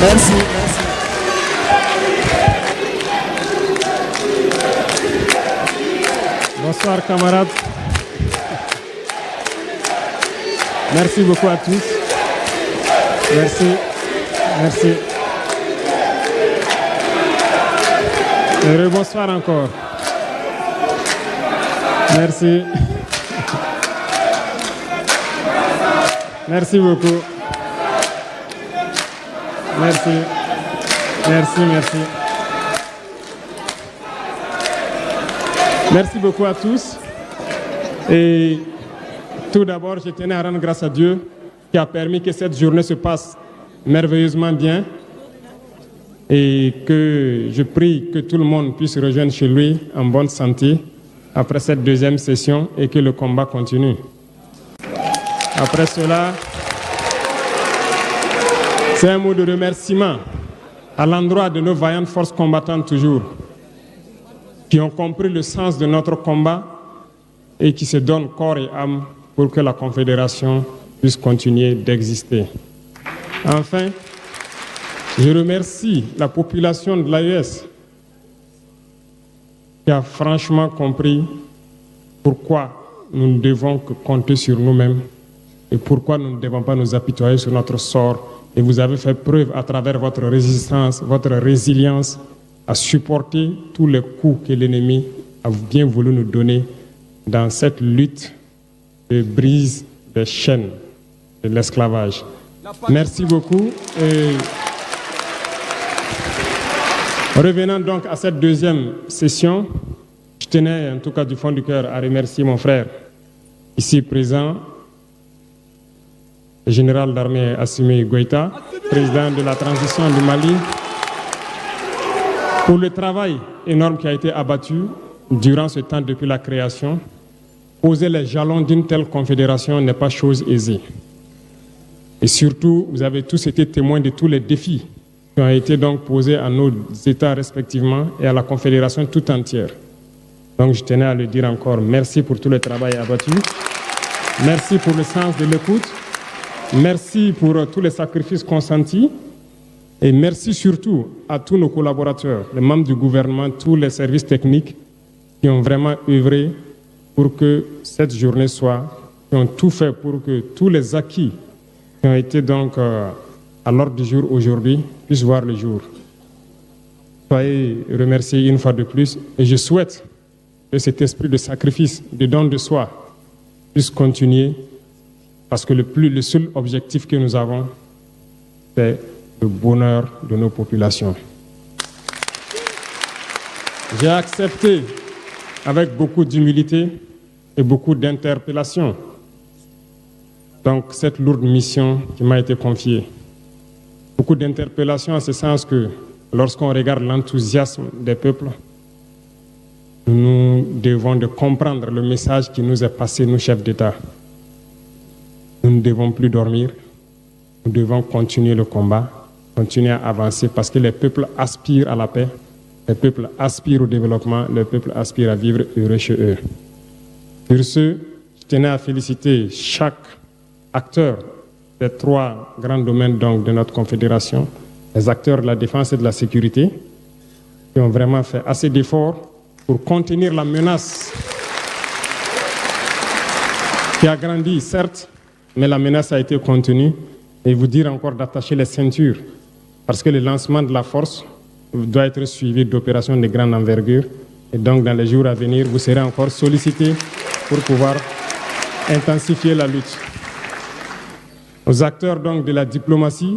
Merci. Bonsoir camarades. Merci beaucoup à tous. Merci. Merci. Et bonsoir encore. Merci. Merci beaucoup. Merci. Merci, merci. Merci beaucoup à tous. Et tout d'abord, je tenais à rendre grâce à Dieu qui a permis que cette journée se passe merveilleusement bien et que je prie que tout le monde puisse rejoindre chez lui en bonne santé après cette deuxième session et que le combat continue. Après cela, c'est un mot de remerciement à l'endroit de nos vaillantes forces combattantes toujours, qui ont compris le sens de notre combat et qui se donnent corps et âme pour que la Confédération puisse continuer d'exister. Enfin, je remercie la population de l'AES qui a franchement compris pourquoi nous ne devons que compter sur nous-mêmes et pourquoi nous ne devons pas nous apitoyer sur notre sort. Et vous avez fait preuve à travers votre résistance, votre résilience à supporter tous les coups que l'ennemi a bien voulu nous donner dans cette lutte de brise des chaînes de l'esclavage. Merci beaucoup. Et revenant donc à cette deuxième session, je tenais en tout cas du fond du cœur à remercier mon frère ici présent, le général d'armée Assimi Goïta, président de la transition du Mali, pour le travail énorme qui a été abattu durant ce temps depuis la création. Poser les jalons d'une telle confédération n'est pas chose aisée. Et surtout, vous avez tous été témoins de tous les défis qui ont été donc posés à nos États respectivement et à la confédération tout entière. Donc je tenais à le dire encore, merci pour tout le travail abattu. Merci pour le sens de l'écoute. Merci pour tous les sacrifices consentis. Et merci surtout à tous nos collaborateurs, les membres du gouvernement, tous les services techniques qui ont vraiment œuvré pour que cette journée soit, qui ont tout fait pour que tous les acquis qui ont été donc à l'ordre du jour aujourd'hui puissent voir le jour. Soyez remerciés une fois de plus et je souhaite que cet esprit de sacrifice, de don de soi puisse continuer parce que le seul objectif que nous avons, c'est le bonheur de nos populations. J'ai accepté avec beaucoup d'humilité et beaucoup d'interpellation donc cette lourde mission qui m'a été confiée. Beaucoup d'interpellations en ce sens que lorsqu'on regarde l'enthousiasme des peuples, nous devons de comprendre le message qui nous est passé, nous chefs d'État. Nous ne devons plus dormir, nous devons continuer le combat, continuer à avancer parce que les peuples aspirent à la paix, les peuples aspirent au développement, les peuples aspirent à vivre heureux chez eux. Sur ce, je tenais à féliciter chaque acteur des trois grands domaines donc, de notre confédération, les acteurs de la défense et de la sécurité, qui ont vraiment fait assez d'efforts pour contenir la menace qui a grandi, certes, mais la menace a été contenue. Et vous dire encore d'attacher les ceintures, parce que le lancement de la force doit être suivi d'opérations de grande envergure. Et donc, dans les jours à venir, vous serez encore sollicités pour pouvoir intensifier la lutte. Aux acteurs donc de la diplomatie,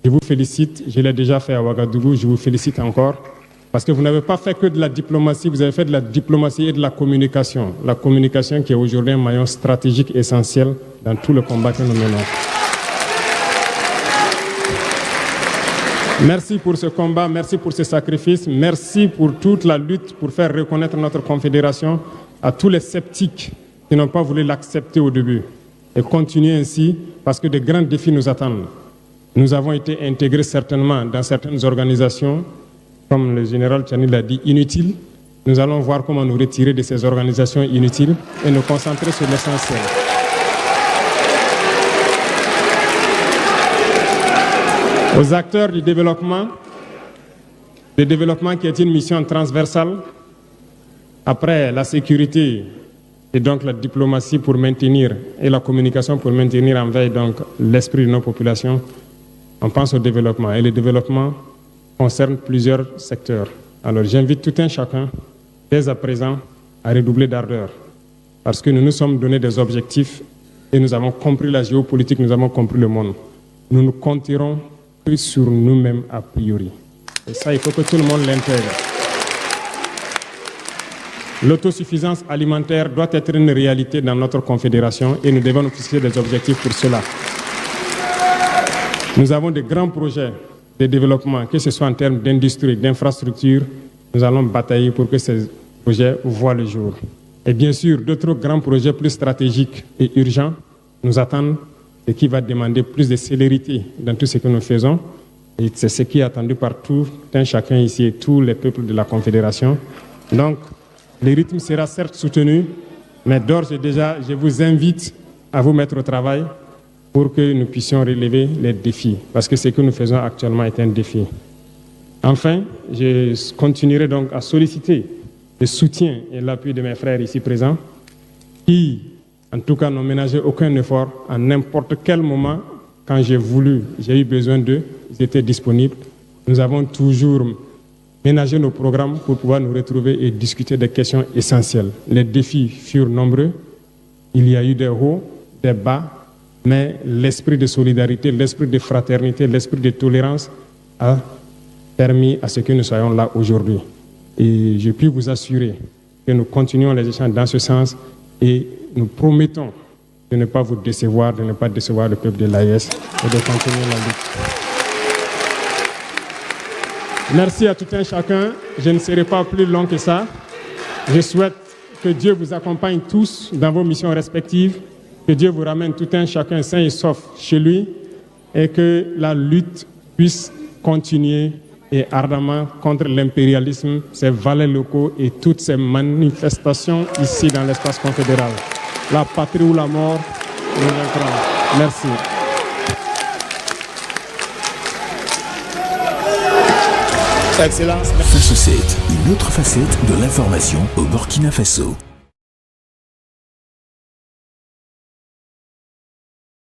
je vous félicite. Je l'ai déjà fait à Ouagadougou, je vous félicite encore. Parce que vous n'avez pas fait que de la diplomatie, vous avez fait de la diplomatie et de la communication. La communication qui est aujourd'hui un maillon stratégique essentiel dans tout le combat que nous menons. Merci pour ce combat, merci pour ce sacrifice, merci pour toute la lutte pour faire reconnaître notre confédération à tous les sceptiques qui n'ont pas voulu l'accepter au début. Et continuer ainsi parce que de grands défis nous attendent. Nous avons été intégrés certainement dans certaines organisations, comme le général Tchani l'a dit, inutiles. Nous allons voir comment nous retirer de ces organisations inutiles et nous concentrer sur l'essentiel. Aux acteurs du développement qui est une mission transversale, après la sécurité et donc la diplomatie pour maintenir et la communication pour maintenir en veille donc l'esprit de nos populations, on pense au développement. Et le développement concerne plusieurs secteurs. Alors j'invite tout un chacun, dès à présent, à redoubler d'ardeur. Parce que nous nous sommes donné des objectifs et nous avons compris la géopolitique, nous avons compris le monde. Nous ne compterons que sur nous-mêmes a priori. Et ça, il faut que tout le monde l'intègre. L'autosuffisance alimentaire doit être une réalité dans notre confédération et nous devons nous fixer des objectifs pour cela. Nous avons de grands projets de développement, que ce soit en termes d'industrie, d'infrastructure. Nous allons batailler pour que ces projets voient le jour. Et bien sûr, d'autres grands projets plus stratégiques et urgents nous attendent et qui va demander plus de célérité dans tout ce que nous faisons. Et c'est ce qui est attendu par tout un chacun ici et tous les peuples de la Confédération. Donc, le rythme sera certes soutenu, mais d'ores et déjà, je vous invite à vous mettre au travail pour que nous puissions relever les défis, parce que ce que nous faisons actuellement est un défi. Enfin, je continuerai donc à solliciter le soutien et l'appui de mes frères ici présents, qui, en tout cas, n'ont ménagé aucun effort à n'importe quel moment. Quand j'ai voulu, j'ai eu besoin d'eux, ils étaient disponibles. Nous avons toujours ménagé nos programmes pour pouvoir nous retrouver et discuter des questions essentielles. Les défis furent nombreux. Il y a eu des hauts, des bas, mais l'esprit de solidarité, l'esprit de fraternité, l'esprit de tolérance a permis à ce que nous soyons là aujourd'hui. Et je puis vous assurer que nous continuons les échanges dans ce sens et nous promettons de ne pas vous décevoir, de ne pas décevoir le peuple de l'AES et de continuer la lutte. Merci à tout un chacun. Je ne serai pas plus long que ça. Je souhaite que Dieu vous accompagne tous dans vos missions respectives, que Dieu vous ramène tout un chacun sain et sauf chez lui et que la lutte puisse continuer et ardemment contre l'impérialisme, ses valets locaux et toutes ces manifestations ici dans l'espace confédéral. La patrie ou la mort, nous vaincrons. Merci. Excellence. Face 7, une autre facette de l'information au Burkina Faso.